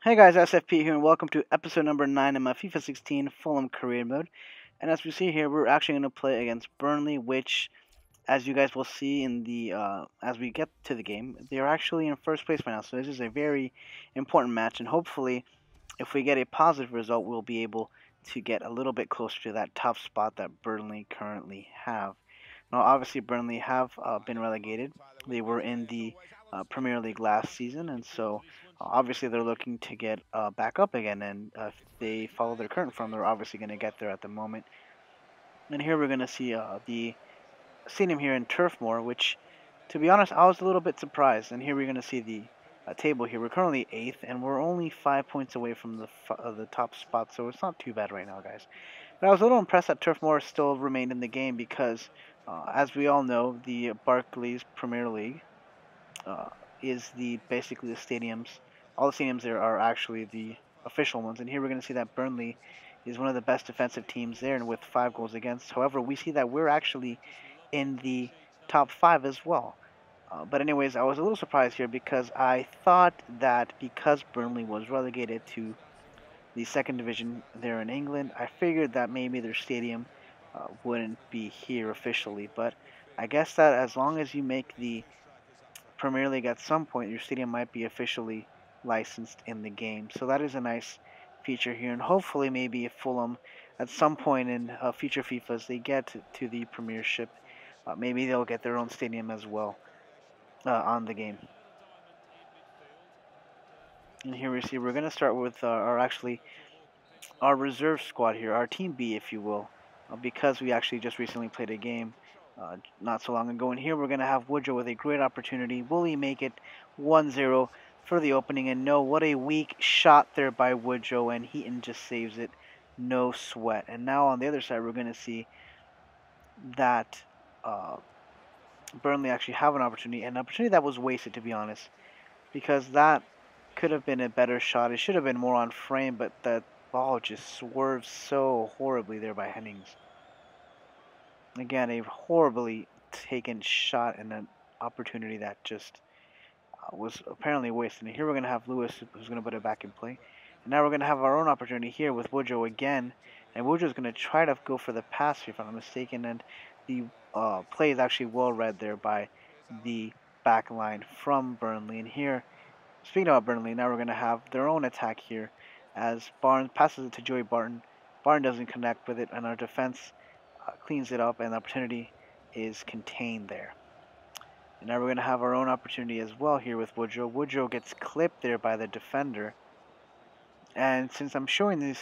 Hey guys, SFP here, and welcome to episode number 9 of my FIFA 16 Fulham career mode. And as we see here, we're actually going to play against Burnley, which, as you guys will see in the as we get to the game, they are actually in first place right now. So this is a very important match, and hopefully, if we get a positive result, we'll be able to get a little bit closer to that top spot that Burnley currently have. Now, obviously, Burnley have been relegated. They were in the Premier League last season, and so obviously they're looking to get back up again. And if they follow their current form, they're obviously going to get there at the moment. And here we're going to see the stadium here in Turf Moor, which, to be honest, I was a little bit surprised. And here we're going to see the table here. We're currently 8th, and we're only 5 points away from the top spot, so it's not too bad right now, guys. But I was a little impressed that Turf Moor still remained in the game because, as we all know, the Barclays Premier League uh, is basically the stadiums. All the stadiums there are actually the official ones, and here we're going to see that Burnley is one of the best defensive teams there, and with 5 goals against. However, we see that we're actually in the top 5 as well. But anyways, I was a little surprised here because I thought that because Burnley was relegated to the second division there in England, I figured that maybe their stadium wouldn't be here officially. But I guess that as long as you make the Premier League at some point, your stadium might be officially licensed in the game. So that is a nice feature here. And hopefully, maybe if Fulham at some point in future FIFAs they get to the Premiership, maybe they'll get their own stadium as well on the game. And here we see we're going to start with our reserve squad here, our team B, if you will, because we actually just recently played a game not so long ago. And here we're going to have Woodrow with a great opportunity. Will he make it 1-0 for the opening? And no, what a weak shot there by Woodrow, and Heaton just saves it. No sweat. And now on the other side, we're going to see that Burnley actually have an opportunity that was wasted, to be honest, because that could have been a better shot. It should have been more on frame, but that ball just swerves so horribly there by Hennings. Again, a horribly taken shot and an opportunity that just was apparently wasted. And here we're going to have Lewis, who's going to put it back in play. And now we're going to have our own opportunity here with Woodrow again. And Woodrow's going to try to go for the pass here, if I'm not mistaken. And the play is actually well read there by the back line from Burnley. And here, speaking about Burnley, now we're going to have their own attack here as Barnes passes it to Joey Barton. Barton doesn't connect with it, and our defense cleans it up, and the opportunity is contained there. And now we're going to have our own opportunity as well here with Woodrow. Woodrow gets clipped there by the defender. And since I'm showing this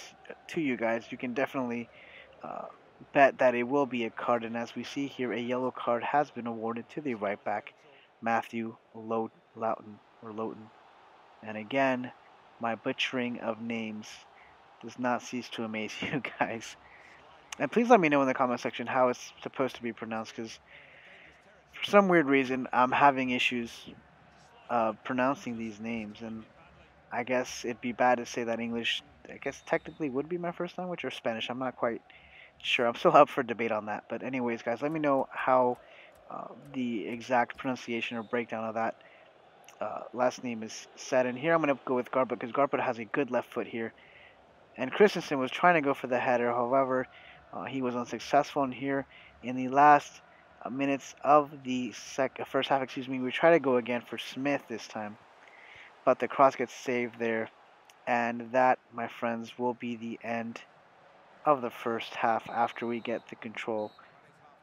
to you guys, you can definitely bet that it will be a card. And as we see here, a yellow card has been awarded to the right back, Matthew Loughton. And again, my butchering of names does not cease to amaze you guys. And please let me know in the comment section how it's supposed to be pronounced, because for some weird reason I'm having issues pronouncing these names. And I guess it'd be bad to say that English, I guess technically would be my first language, or Spanish. I'm not quite sure. I'm still up for debate on that. But anyways, guys, let me know how the exact pronunciation or breakdown of that last name is said. And here I'm going to go with Garbutt, because Garbutt has a good left foot here. And Christensen was trying to go for the header. However, he was unsuccessful. And here in the last minutes of the first half, we try to go again for Smith this time. But the cross gets saved there. And that, my friends, will be the end of the first half after we get the control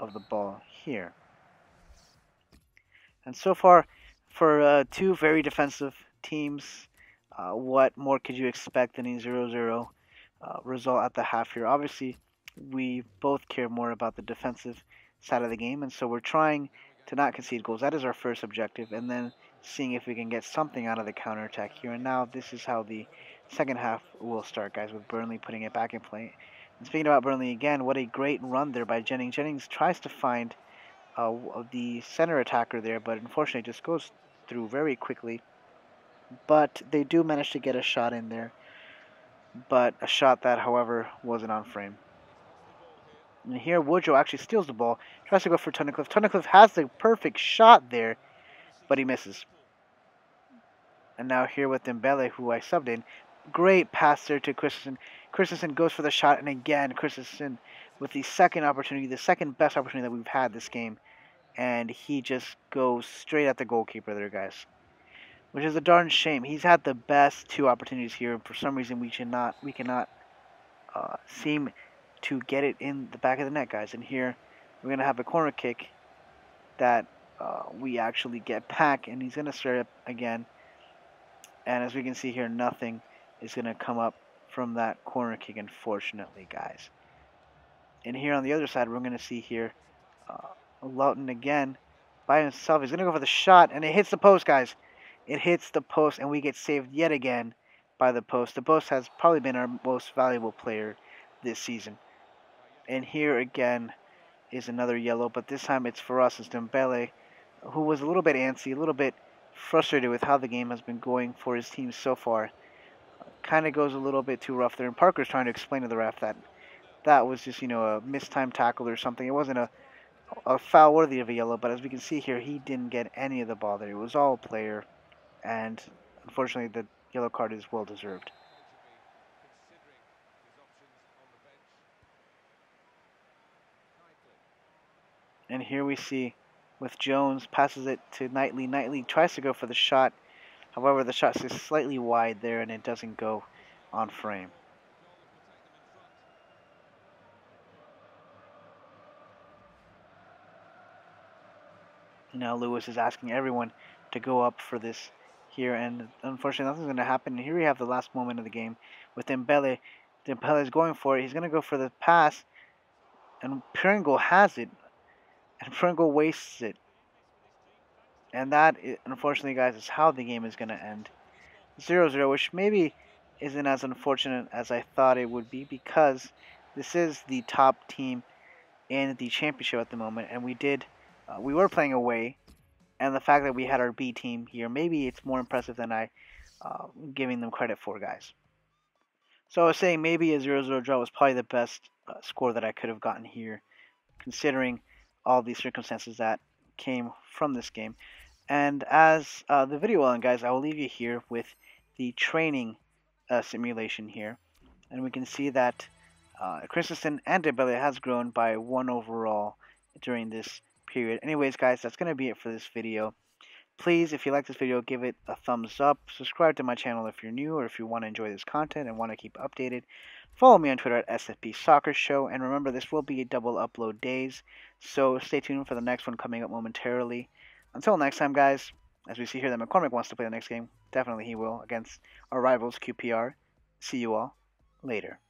of the ball here. And so far, for two very defensive teams, what more could you expect than a 0-0 result at the half here? Obviously, we both care more about the defensive side of the game, and so we're trying to not concede goals. That is our first objective, and then seeing if we can get something out of the counterattack here. And now this is how the second half will start, guys, with Burnley putting it back in play. And speaking about Burnley again, what a great run there by Jennings. Jennings tries to find the center attacker there, but unfortunately just goes through very quickly. But they do manage to get a shot in there, but a shot that, however, wasn't on frame. And here Woodrow actually steals the ball, tries to go for Tunnicliffe. Tunnicliffe has the perfect shot there, but he misses. And now here with Dembele, who I subbed in, Great pass there to Christensen. Christensen goes for the shot, and again, Christensen with the second opportunity, the second best opportunity that we've had this game, and he just goes straight at the goalkeeper there, guys. Which is a darn shame. He's had the best two opportunities here, and for some reason we cannot seem to get it in the back of the net, guys. And here we're gonna have a corner kick that we actually get back, and he's gonna start up again. And as we can see here, nothing is gonna come up from that corner kick, unfortunately, guys. And here on the other side, we're gonna see here Lawton again by himself. He's gonna go for the shot, and it hits the post, guys. It hits the post, and we get saved yet again by the post. The post has probably been our most valuable player this season. And here again is another yellow, but this time it's for us. It's Dembele, who was a little bit antsy, a little bit frustrated with how the game has been going for his team so far. Kind of goes a little bit too rough there, and Parker's trying to explain to the ref that that was just, a mistimed tackle or something. It wasn't a foul worthy of a yellow, but as we can see here, he didn't get any of the ball there. It was all player, and unfortunately, the yellow card is well deserved. And here we see with Jones passes it to Knightley. Knightley tries to go for the shot. However, the shot is slightly wide there, and it doesn't go on frame. Now Lewis is asking everyone to go up for this here, and unfortunately nothing's going to happen. And here we have the last moment of the game with Dembele. Dembele is going for it. He's going to go for the pass, and Pringle has it, and Pringle wastes it. And that, unfortunately, guys, is how the game is going to end. 0-0, which maybe isn't as unfortunate as I thought it would be, because this is the top team in the championship at the moment, and we were playing away, and the fact that we had our B team here, maybe it's more impressive than I giving them credit for, guys. So I was saying maybe a 0-0 draw was probably the best score that I could have gotten here, considering all the circumstances that came from this game. And as the video will end, guys, I will leave you here with the training simulation here. And we can see that Christensen and Dembele has grown by 1 overall during this period. Anyways, guys, that's going to be it for this video. Please, if you like this video, give it a thumbs up. Subscribe to my channel if you're new or if you want to enjoy this content and want to keep updated. Follow me on Twitter at SFP Soccer Show. And remember, this will be double upload days, so stay tuned for the next one coming up momentarily. Until next time, guys, as we see here that McCormick wants to play the next game, definitely he will, against our rivals QPR. See you all later.